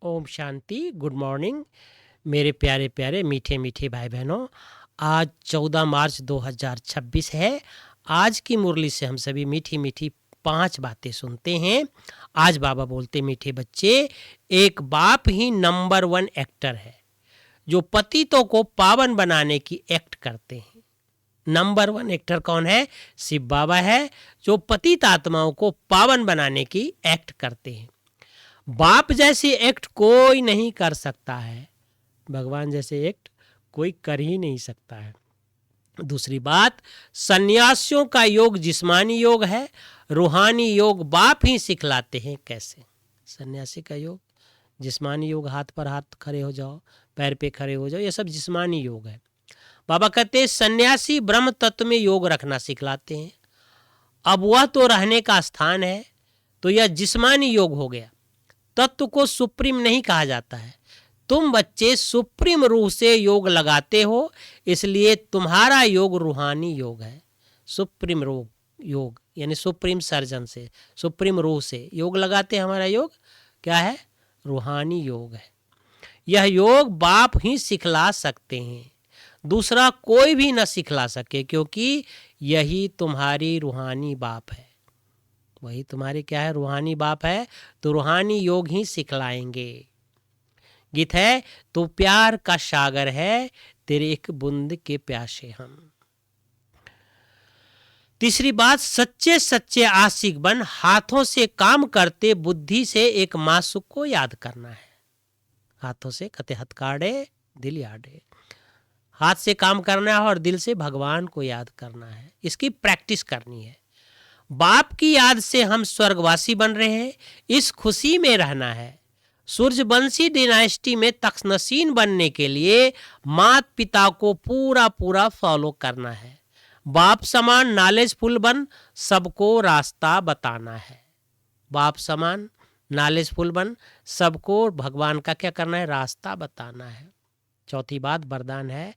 Om Shanti. Good morning मेरे प्यारे प्यारे मीठे मीठे भाई बहनों। आज 14 मार्च 2026 है। आज की मुरली से हम सभी मीठी मीठी 5 बातें सुनते हैं। आज बाबा बोलते, मीठे बच्चे, एक बाप ही नंबर 1 एक्टर है जो पतितों को पावन बनाने की एक्ट करते हैं। नंबर 1 एक्टर कौन है? शिव बाबा है, जो पतित आत्माओं को पावन बनाने की एक्ट करते हैं। बाप जैसी एक्ट कोई नहीं कर सकता है, भगवान जैसे एक्ट कोई कर ही नहीं सकता है। दूसरी बात, सन्यासियों का योग जिस्मानी योग है, रूहानी योग बाप ही सिखलाते हैं। कैसे? सन्यासी का योग जिस्मानी योग, हाथ पर हाथ खड़े हो जाओ, पैर पे खड़े हो जाओ, ये सब जिस्मानी योग है। बाबा कहते हैं सन्यासी ब्रह्म तत्व में योग रखना सिखलाते हैं। अब वह तो रहने का स्थान है, तो यह जिस्मानी योग हो गया। तत्व को सुप्रीम नहीं कहा जाता है। तुम बच्चे सुप्रीम रूह से योग लगाते हो, इसलिए तुम्हारा योग रूहानी योग है। सुप्रीम योग यानी सुप्रीम सर्जन से, सुप्रीम रूह से योग लगाते हैं। हमारा योग क्या है? रूहानी योग है। यह योग बाप ही सिखला सकते हैं, दूसरा कोई भी न सिखला सके, क्योंकि यही तुम्हारी रूहानी बाप है। वही तुम्हारी क्या है? रूहानी बाप है, तो रूहानी योग ही सिखलाएंगे। गीत है, तो प्यार का सागर है, तेरे एक बूंद के प्यासे हम। तीसरी बात, सच्चे सच्चे आशिक बन, हाथों से काम करते बुद्धि से एक मासुक को याद करना है। हाथों से कते हथकाड़े दिल याडे, हाथ से काम करना है और दिल से भगवान को याद करना है। इसकी प्रैक्टिस करनी है। बाप की याद से हम स्वर्गवासी बन रहे हैं, इस खुशी में रहना है। सूर्यवंशी डिनाइस्टी में तख्तनशीन बनने के लिए माता पिता को पूरा पूरा फॉलो करना है। बाप समान नॉलेजफुल बन, सबको रास्ता बताना है। बाप समान नॉलेजफुल बन, सबको भगवान का क्या करना है? रास्ता बताना है। चौथी बात वरदान है,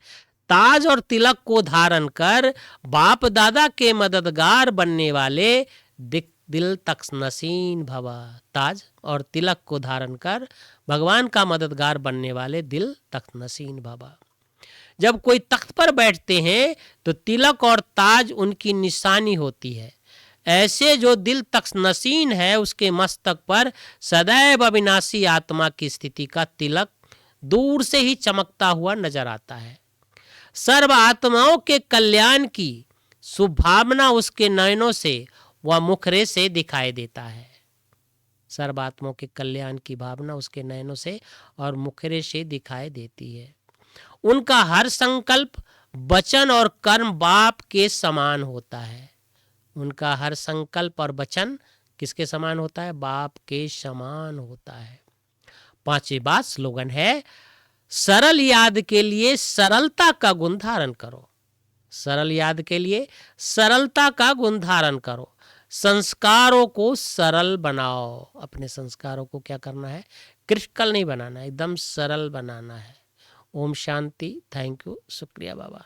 ताज और तिलक को धारण कर बाप दादा के मददगार बनने वाले दिल तख्तनशीन भवा। ताज और तिलक को धारण कर भगवान का मददगार बनने वाले दिल तख्तनशीन भवा। जब कोई तख्त पर बैठते हैं तो तिलक और ताज उनकी निशानी होती है। ऐसे जो दिल तख्तनशीन है, उसके मस्तक पर सदैव अविनाशी आत्मा की स्थिति का तिलक दूर से ही चमकता हुआ नजर आता है। सर्व आत्माओं के कल्याण की शुभावना उसके नयनों से व मुखरे से दिखाई देता है। सर्व आत्माओं के कल्याण की भावना उसके नयनों से और मुखरे से दिखाई देती है। उनका हर संकल्प, वचन और कर्म बाप के समान होता है। उनका हर संकल्प और वचन किसके समान होता है? बाप के समान होता है। पांचवी बात स्लोगन है, सरल याद के लिए सरलता का गुण धारण करो। सरल याद के लिए सरलता का गुण धारण करो। संस्कारों को सरल बनाओ। अपने संस्कारों को क्या करना है? क्रिटिकल नहीं बनाना है, एकदम सरल बनाना है। ओम शांति। थैंक यू, शुक्रिया बाबा।